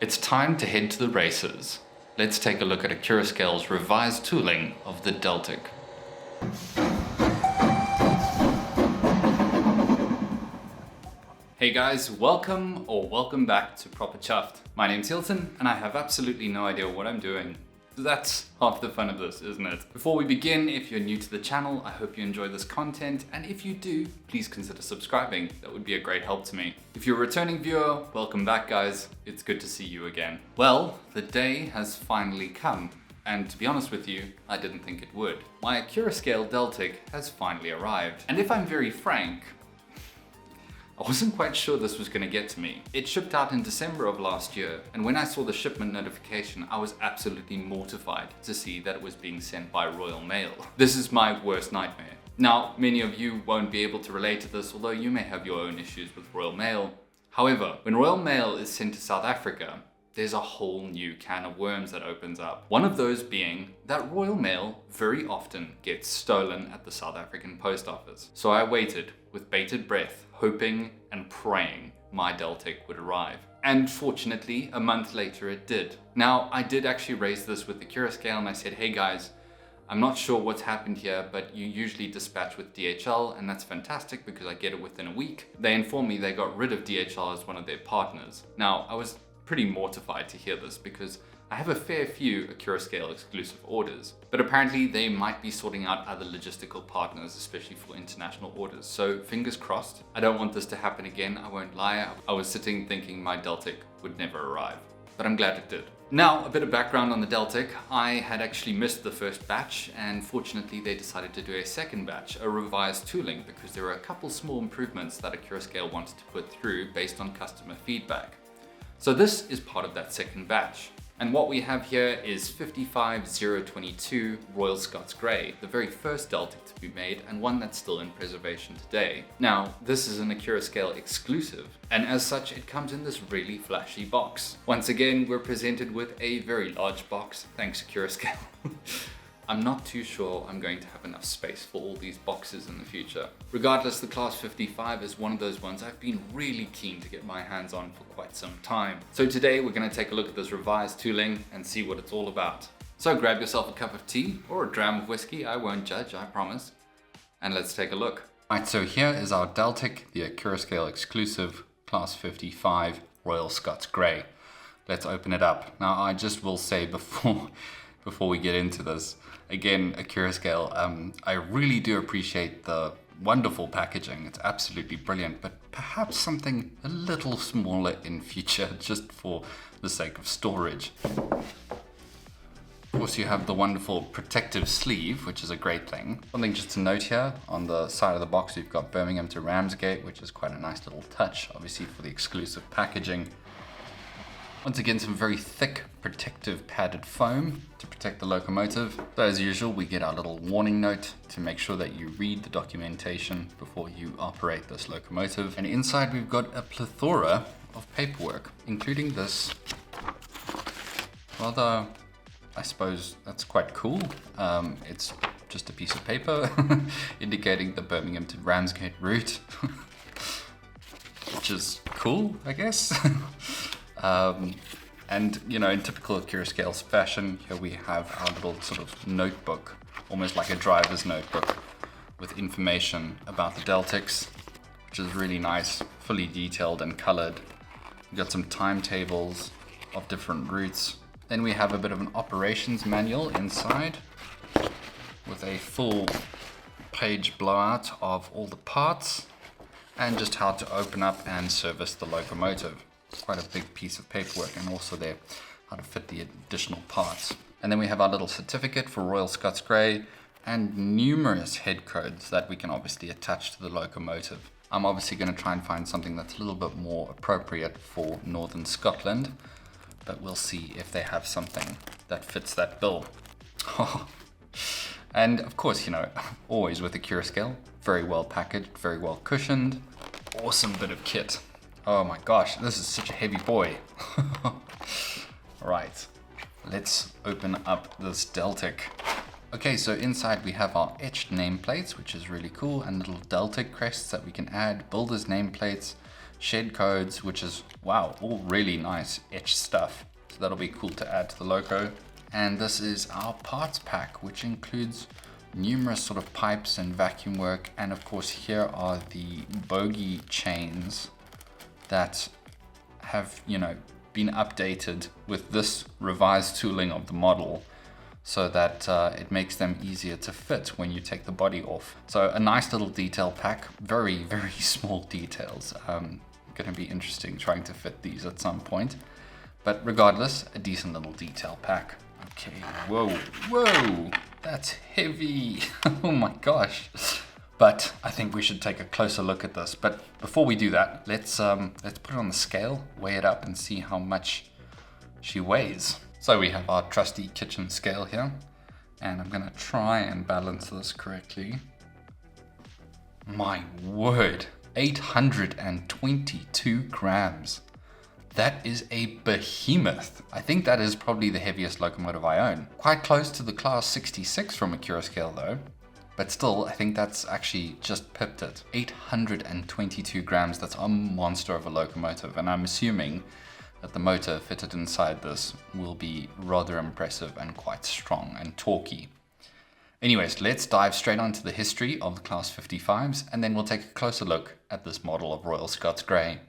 It's time to head to the races. Let's take a look at Accurascale's revised tooling of the Deltic. Hey guys, welcome back to Proper Chuffed. My name's Hilton and I have absolutely no idea what I'm doing. That's half the fun of this, isn't it? Before we begin, if you're new to the channel, I hope you enjoy this content, and if you do, please consider subscribing. That would be a great help to me. If you're a returning viewer, welcome back guys. It's good to see you again. Well, the day has finally come, and to be honest with you, I didn't think it would. My Accurascale Deltic has finally arrived, and if I'm very frank, I wasn't quite sure this was going to get to me. It shipped out in December of last year, and when I saw the shipment notification, I was absolutely mortified to see that it was being sent by Royal Mail. This is my worst nightmare. Now, many of you won't be able to relate to this, although you may have your own issues with Royal Mail. However, when Royal Mail is sent to South Africa, there's a whole new can of worms that opens up. One of those being that Royal Mail very often gets stolen at the South African post office. So I waited with bated breath, hoping and praying my Deltic would arrive. And fortunately, a month later it did. Now, I did actually raise this with the Accurascale and I said, hey guys, I'm not sure what's happened here, but you usually dispatch with DHL, and that's fantastic because I get it within a week. They informed me they got rid of DHL as one of their partners. Now, I was pretty mortified to hear this because I have a fair few Accurascale exclusive orders, but apparently they might be sorting out other logistical partners, especially for international orders. So fingers crossed. I don't want this to happen again, I won't lie. I was sitting thinking my Deltic would never arrive, but I'm glad it did. Now, a bit of background on the Deltic. I had actually missed the first batch, and fortunately they decided to do a second batch, a revised tooling, because there were a couple small improvements that Accurascale wanted to put through based on customer feedback. So this is part of that second batch. And what we have here is 55022 Royal Scots Grey, the very first Deltic to be made and one that's still in preservation today. Now, this is an Accurascale exclusive, and as such it comes in this really flashy box. Once again, we're presented with a very large box, thanks Accurascale. I'm not too sure I'm going to have enough space for all these boxes in the future. Regardless, the Class 55 is one of those ones I've been really keen to get my hands on for quite some time. So today we're going to take a look at this revised tooling and see what it's all about. So grab yourself a cup of tea or a dram of whiskey, I won't judge, I promise. And let's take a look. Right, so here is our Deltic, the Accurascale exclusive Class 55 Royal Scots Grey. Let's open it up. Now I just will say before we get into this, again, Accurascale, I really do appreciate the wonderful packaging. It's absolutely brilliant, but perhaps something a little smaller in future, just for the sake of storage. Of course, you have the wonderful protective sleeve, which is a great thing. Something just to note here, on the side of the box, you've got Birmingham to Ramsgate, which is quite a nice little touch, obviously for the exclusive packaging. Once again, some very thick protective padded foam to protect the locomotive. So as usual, we get our little warning note to make sure that you read the documentation before you operate this locomotive. And inside we've got a plethora of paperwork, including this rather, I suppose that's quite cool. It's just a piece of paper indicating the Birmingham to Ramsgate route, which is cool, I guess. And you know, in typical Accurascale fashion, here we have our little sort of notebook, almost like a driver's notebook, with information about the Deltics, which is really nice, fully detailed and colored. We've got some timetables of different routes. Then we have a bit of an operations manual inside with a full page blowout of all the parts and just how to open up and service the locomotive. Quite a big piece of paperwork, and also there how to fit the additional parts. And then we have our little certificate for Royal Scots Grey and numerous head codes that we can obviously attach to the locomotive. I'm obviously going to try and find something that's a little bit more appropriate for Northern Scotland, but we'll see if they have something that fits that bill. And of course, you know, always with the Accurascale, very well packaged, very well cushioned, awesome bit of kit. Oh my gosh, this is such a heavy boy. Right, let's open up this Deltic. Okay, so inside we have our etched nameplates, which is really cool, and little Deltic crests that we can add, builder's nameplates, shed codes, which is, wow, all really nice etched stuff. So that'll be cool to add to the loco. And this is our parts pack, which includes numerous sort of pipes and vacuum work. And of course, here are the bogie chains that have, you know, been updated with this revised tooling of the model, so that it makes them easier to fit when you take the body off. So a nice little detail pack, very, very small details. Gonna be interesting trying to fit these at some point. But regardless, a decent little detail pack. Okay, whoa, that's heavy. Oh my gosh. But I think we should take a closer look at this. But before we do that, let's put it on the scale, weigh it up and see how much she weighs. So we have our trusty kitchen scale here, and I'm gonna try and balance this correctly. My word, 822 grams. That is a behemoth. I think that is probably the heaviest locomotive I own. Quite close to the class 66 from Acura scale though. But still, I think that's actually just pipped it. 822 grams, that's a monster of a locomotive, and I'm assuming that the motor fitted inside this will be rather impressive and quite strong and torquey. Anyways, let's dive straight onto the history of the Class 55s, and then we'll take a closer look at this model of Royal Scots Grey.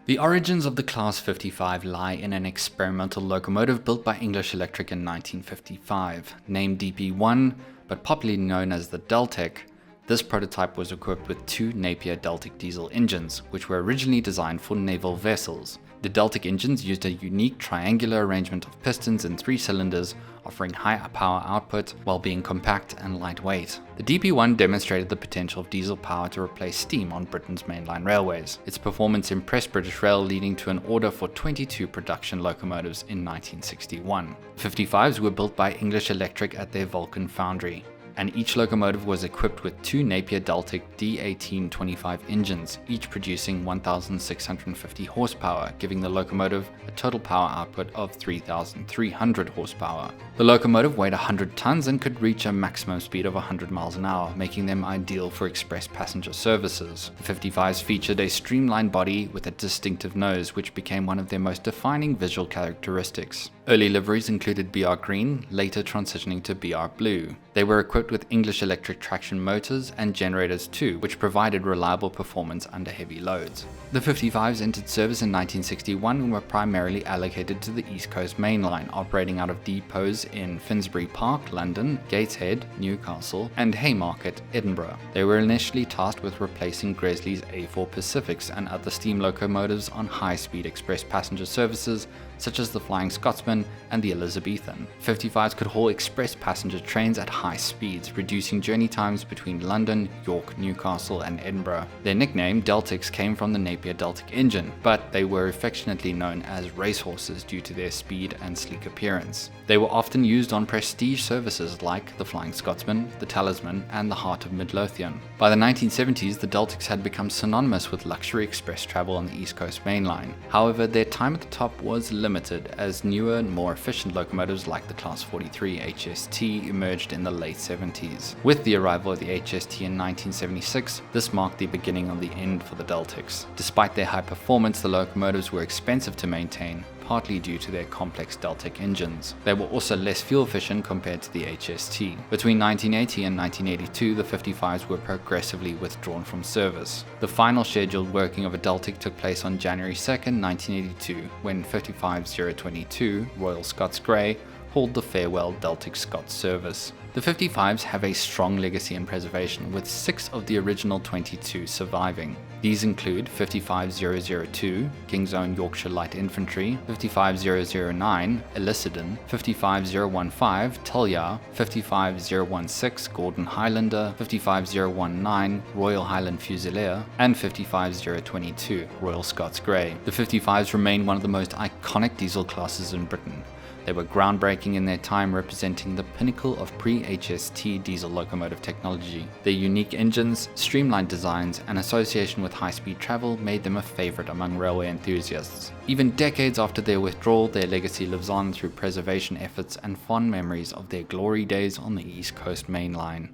The origins of the Class 55 lie in an experimental locomotive built by English Electric in 1955. Named DP1, but popularly known as the Deltic, this prototype was equipped with two Napier Deltic diesel engines, which were originally designed for naval vessels. The Deltic engines used a unique triangular arrangement of pistons in 3 cylinders, offering high power output while being compact and lightweight. The DP1 demonstrated the potential of diesel power to replace steam on Britain's mainline railways. Its performance impressed British Rail, leading to an order for 22 production locomotives in 1961. 55s were built by English Electric at their Vulcan foundry, and each locomotive was equipped with 2 Napier Deltic D1825 engines, each producing 1,650 horsepower, giving the locomotive a total power output of 3,300 horsepower. The locomotive weighed 100 tons and could reach a maximum speed of 100 miles an hour, making them ideal for express passenger services. The 55s featured a streamlined body with a distinctive nose, which became one of their most defining visual characteristics. Early liveries included BR Green, later transitioning to BR Blue. They were equipped with English Electric traction motors and generators too, which provided reliable performance under heavy loads. The 55s entered service in 1961 and were primarily allocated to the East Coast Main Line, operating out of depots in Finsbury Park, London, Gateshead, Newcastle, and Haymarket, Edinburgh. They were initially tasked with replacing Gresley's A4 Pacifics and other steam locomotives on high-speed express passenger services, such as the Flying Scotsman and the Elizabethan. 55s could haul express passenger trains at high speeds, reducing journey times between London, York, Newcastle, and Edinburgh. Their nickname, Deltics, came from the Napier Deltic engine, but they were affectionately known as racehorses due to their speed and sleek appearance. They were often used on prestige services like the Flying Scotsman, the Talisman, and the Heart of Midlothian. By the 1970s, the Deltics had become synonymous with luxury express travel on the East Coast Main Line. However, their time at the top was limited, as newer and more efficient locomotives like the Class 43 HST emerged in the late 70s. With the arrival of the HST in 1976, this marked the beginning of the end for the Deltics. Despite their high performance, the locomotives were expensive to maintain, partly due to their complex Deltic engines. They were also less fuel efficient compared to the HST. Between 1980 and 1982, the 55s were progressively withdrawn from service. The final scheduled working of a Deltic took place on January 2nd, 1982, when 55022 Royal Scots Grey hauled the farewell Deltic Scots service. The 55s have a strong legacy in preservation, with 6 of the original 22 surviving. These include 55002, King's Own Yorkshire Light Infantry, 55009, Elicidan, 55015, Tullyar, 55016, Gordon Highlander, 55019, Royal Highland Fusilier, and 55022, Royal Scots Grey. The 55s remain one of the most iconic diesel classes in Britain. They were groundbreaking in their time, representing the pinnacle of pre-HST diesel locomotive technology. Their unique engines, streamlined designs, and association with high-speed travel made them a favorite among railway enthusiasts. Even decades after their withdrawal, their legacy lives on through preservation efforts and fond memories of their glory days on the East Coast Main Line.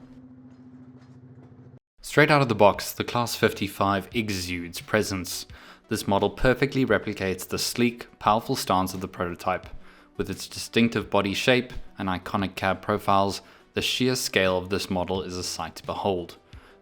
Straight out of the box, the Class 55 exudes presence. This model perfectly replicates the sleek, powerful stance of the prototype. With its distinctive body shape and iconic cab profiles, the sheer scale of this model is a sight to behold,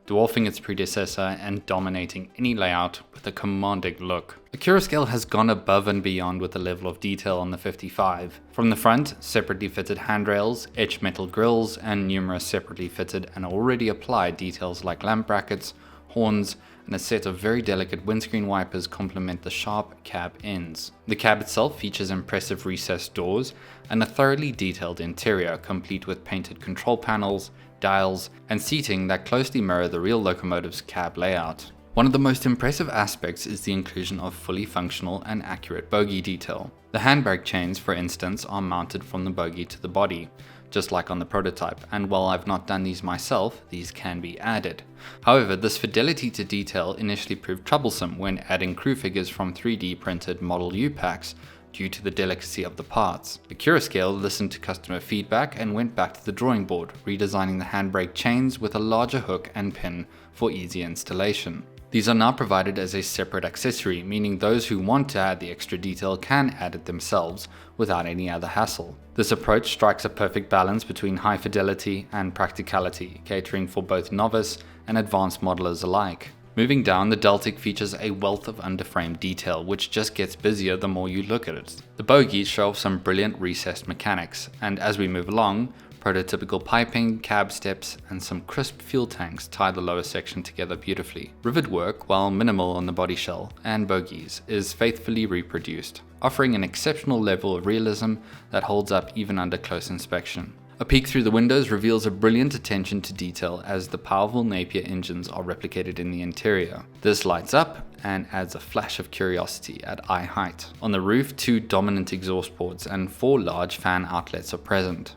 dwarfing its predecessor and dominating any layout with a commanding look. Accurascale has gone above and beyond with the level of detail on the 55. From the front, separately fitted handrails, etched metal grills, and numerous separately fitted and already applied details like lamp brackets, horns, and a set of very delicate windscreen wipers complement the sharp cab ends. The cab itself features impressive recessed doors and a thoroughly detailed interior, complete with painted control panels, dials, and seating that closely mirror the real locomotive's cab layout. One of the most impressive aspects is the inclusion of fully functional and accurate bogie detail. The handbrake chains, for instance, are mounted from the bogie to the body, just like on the prototype, and while I've not done these myself, these can be added. However, this fidelity to detail initially proved troublesome when adding crew figures from 3D printed Model U packs due to the delicacy of the parts. Accurascale listened to customer feedback and went back to the drawing board, redesigning the handbrake chains with a larger hook and pin for easy installation. These are now provided as a separate accessory, meaning those who want to add the extra detail can add it themselves without any other hassle. This approach strikes a perfect balance between high fidelity and practicality, catering for both novice and advanced modelers alike. Moving down, the Deltic features a wealth of underframe detail, which just gets busier the more you look at it. The bogies show off some brilliant recessed mechanics, and as we move along, prototypical piping, cab steps, and some crisp fuel tanks tie the lower section together beautifully. Rivet work, while minimal on the body shell and bogies, is faithfully reproduced, offering an exceptional level of realism that holds up even under close inspection. A peek through the windows reveals a brilliant attention to detail as the powerful Napier engines are replicated in the interior. This lights up and adds a flash of curiosity at eye height. On the roof, 2 dominant exhaust ports and 4 large fan outlets are present.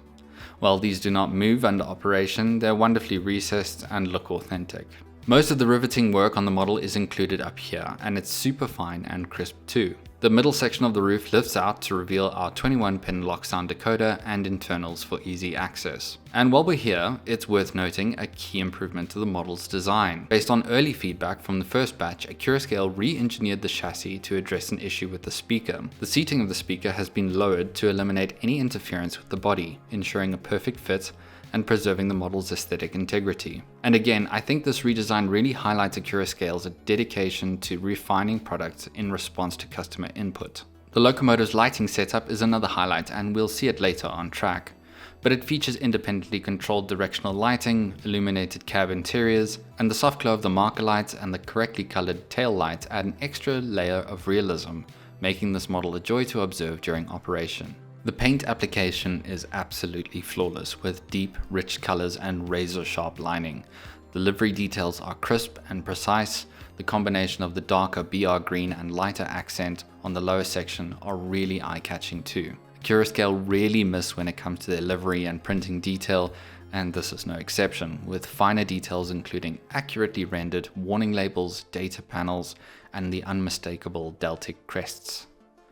While these do not move under operation, they're wonderfully recessed and look authentic. Most of the riveting work on the model is included up here, and it's super fine and crisp too. The middle section of the roof lifts out to reveal our 21-pin lock sound decoder and internals for easy access. And while we're here, it's worth noting a key improvement to the model's design. Based on early feedback from the first batch, Accurascale re-engineered the chassis to address an issue with the speaker. The seating of the speaker has been lowered to eliminate any interference with the body, ensuring a perfect fit and preserving the model's aesthetic integrity. And again, I think this redesign really highlights Accurascale's dedication to refining products in response to customer input. The locomotive's lighting setup is another highlight, and we'll see it later on track. But it features independently controlled directional lighting, illuminated cab interiors, and the soft glow of the marker lights and the correctly colored tail lights add an extra layer of realism, making this model a joy to observe during operation. The paint application is absolutely flawless, with deep, rich colors and razor-sharp lining. The livery details are crisp and precise. The combination of the darker BR green and lighter accent on the lower section are really eye-catching too. Accurascale really miss when it comes to their livery and printing detail, and this is no exception, with finer details including accurately rendered warning labels, data panels, and the unmistakable Deltic crests.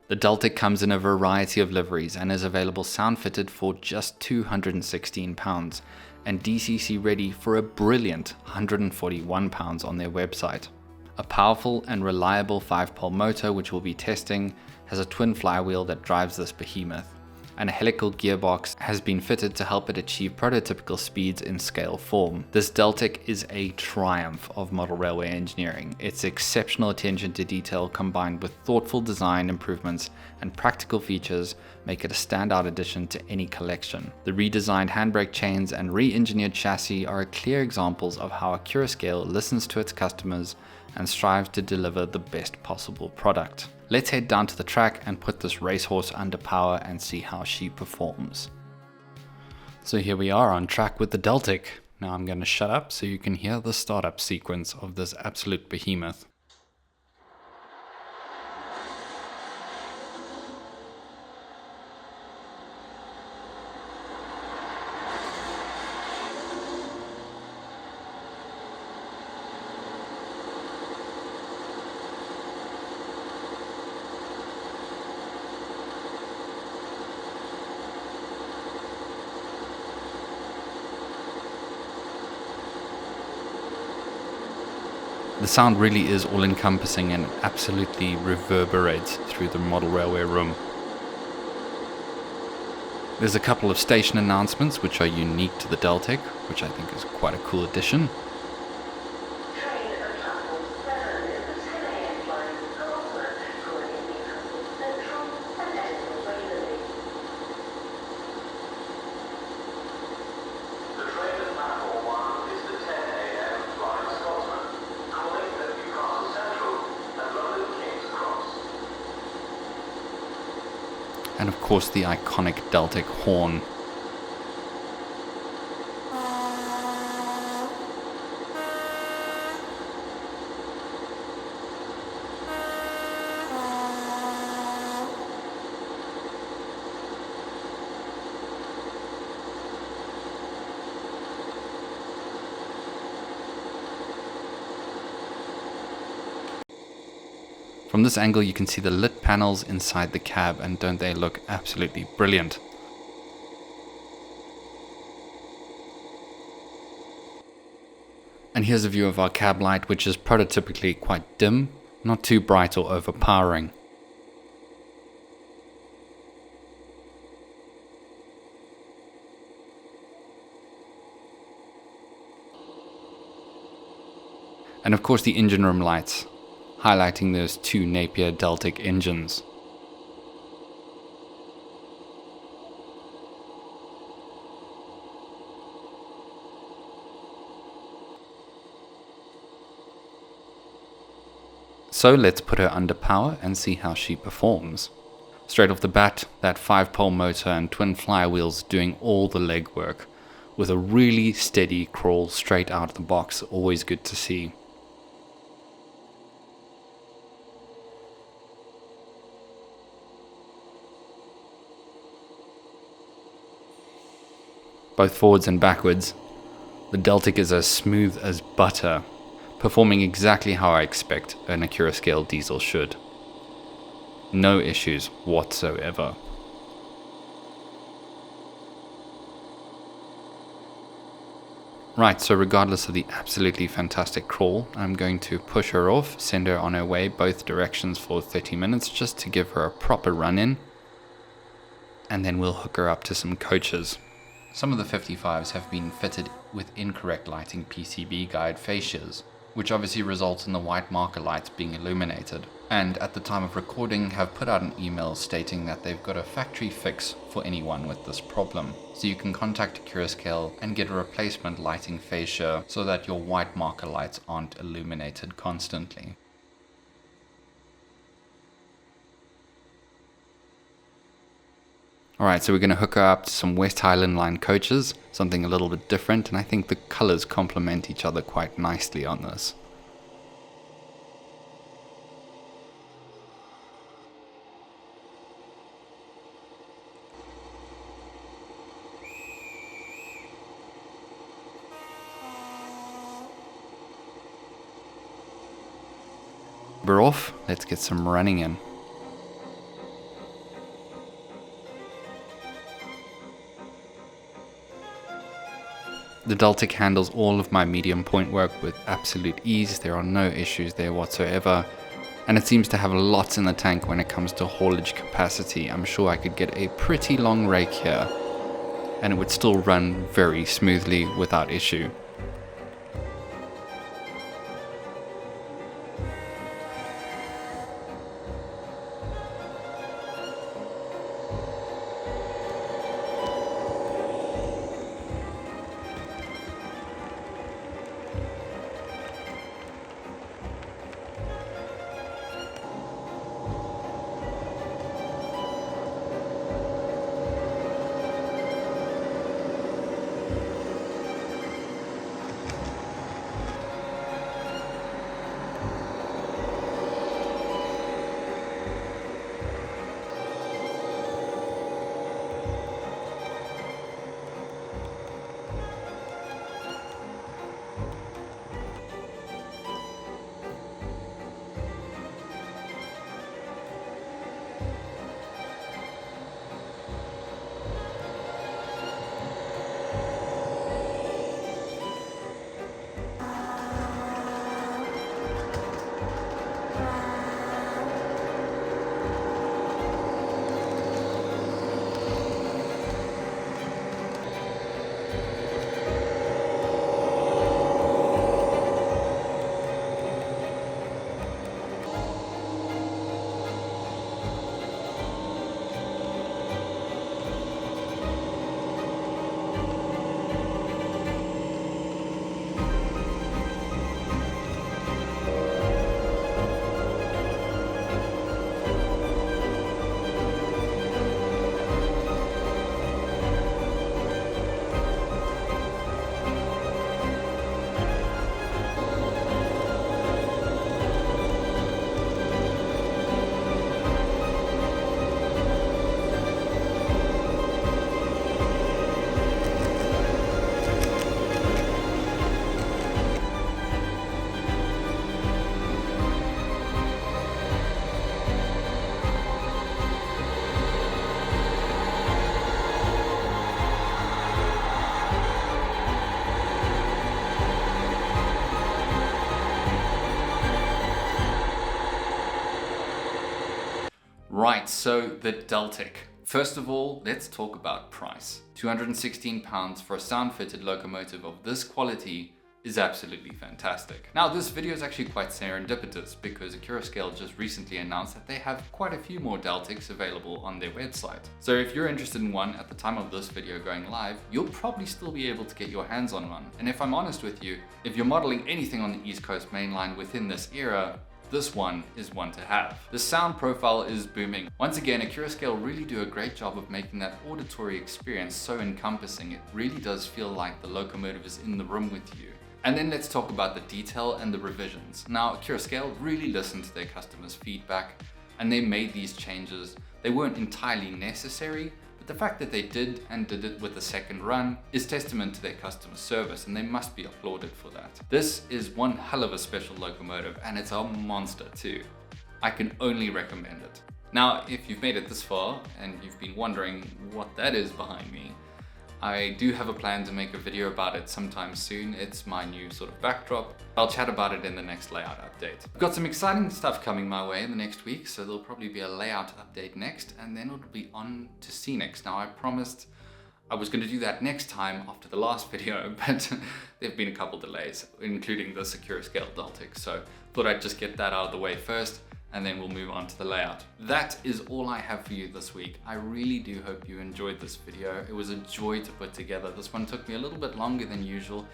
The Deltic comes in a variety of liveries and is available sound fitted for just £216 and DCC ready for a brilliant £141 on their website. A powerful and reliable 5-pole motor, which we'll be testing, has a twin flywheel that drives this behemoth. and a helical gearbox has been fitted to help it achieve prototypical speeds in scale form. This Deltic is a triumph of model railway engineering. Its exceptional attention to detail combined with thoughtful design improvements and practical features make it a standout addition to any collection. The redesigned handbrake chains and re-engineered chassis are clear examples of how Accurascale listens to its customers and strives to deliver the best possible product. Let's head down to the track and put this racehorse under power and see how she performs. So here we are on track with the Deltic. Now I'm going to shut up so you can hear the startup sequence of this absolute behemoth. The sound really is all-encompassing and absolutely reverberates through the model railway room. There's a couple of station announcements which are unique to the Deltic, which I think is quite a cool addition. And of course the iconic Deltic horn. From this angle you can see the lit panels inside the cab, and don't they look absolutely brilliant. And here's a view of our cab light, which is prototypically quite dim, not too bright or overpowering. And of course the engine room lights, highlighting those two Napier Deltic engines. So let's put her under power and see how she performs. Straight off the bat, that 5-pole motor and twin flywheels doing all the legwork, with a really steady crawl straight out of the box, always good to see. Both forwards and backwards, the Deltic is as smooth as butter, performing exactly how I expect an Accurascale diesel should. No issues whatsoever. Right, so regardless of the absolutely fantastic crawl, I'm going to push her off, send her on her way both directions for 30 minutes just to give her a proper run-in, and then we'll hook her up to some coaches. Some of the 55s have been fitted with incorrect lighting PCB guide fascias, which obviously results in the white marker lights being illuminated, and at the time of recording have put out an email stating that they've got a factory fix for anyone with this problem. So you can contact Accurascale and get a replacement lighting fascia so that your white marker lights aren't illuminated constantly. Alright, so we're going to hook her up to some West Highland Line coaches, something a little bit different, and I think the colours complement each other quite nicely on this. We're off, let's get some running in. The Deltic handles all of my medium point work with absolute ease. There are no issues there whatsoever. and it seems to have lots in the tank when it comes to haulage capacity. I'm sure I could get a pretty long rake here and it would still run very smoothly without issue. Right, so the Deltic. First of all, let's talk about price. £216 for a sound-fitted locomotive of this quality is absolutely fantastic. Now, this video is actually quite serendipitous because Accurascale just recently announced that they have quite a few more Deltics available on their website. So if you're interested in one at the time of this video going live, you'll probably still be able to get your hands on one. And if I'm honest with you, if you're modeling anything on the East Coast mainline within this era, this one is one to have. The sound profile is booming. Once again, Accurascale really do a great job of making that auditory experience so encompassing. It really does feel like the locomotive is in the room with you. And then let's talk about the detail and the revisions. Now, Accurascale really listened to their customers' feedback and they made these changes. They weren't entirely necessary, but the fact that they did it with a second run is testament to their customer service, and they must be applauded for that. This is one hell of a special locomotive, and it's a monster too. I can only recommend it. Now, if you've made it this far and you've been wondering what that is behind me, I do have a plan to make a video about it sometime soon. It's my new sort of backdrop. I'll chat about it in the next layout update. I've got some exciting stuff coming my way in the next week, so there'll probably be a layout update next, and then it'll be on to Scenics. Now, I promised I was going to do that next time after the last video, but there have been a couple delays, including the Accurascale Deltic, so thought I'd just get that out of the way first, and then we'll move on to the layout. That is all I have for you this week. I really do hope you enjoyed this video. It was a joy to put together. This one took me a little bit longer than usual,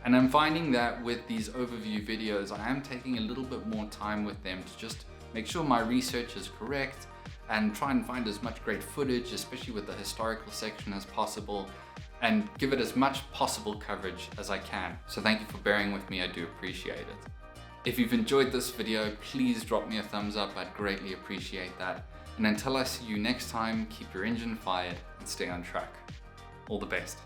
and I'm finding that with these overview videos, I am taking a little bit more time with them to just make sure my research is correct and try and find as much great footage, especially with the historical section, as possible, and give it as much possible coverage as I can. So thank you for bearing with me, I do appreciate it. If you've enjoyed this video, please drop me a thumbs up, I'd greatly appreciate that. And until I see you next time, keep your engine fired and stay on track. All the best.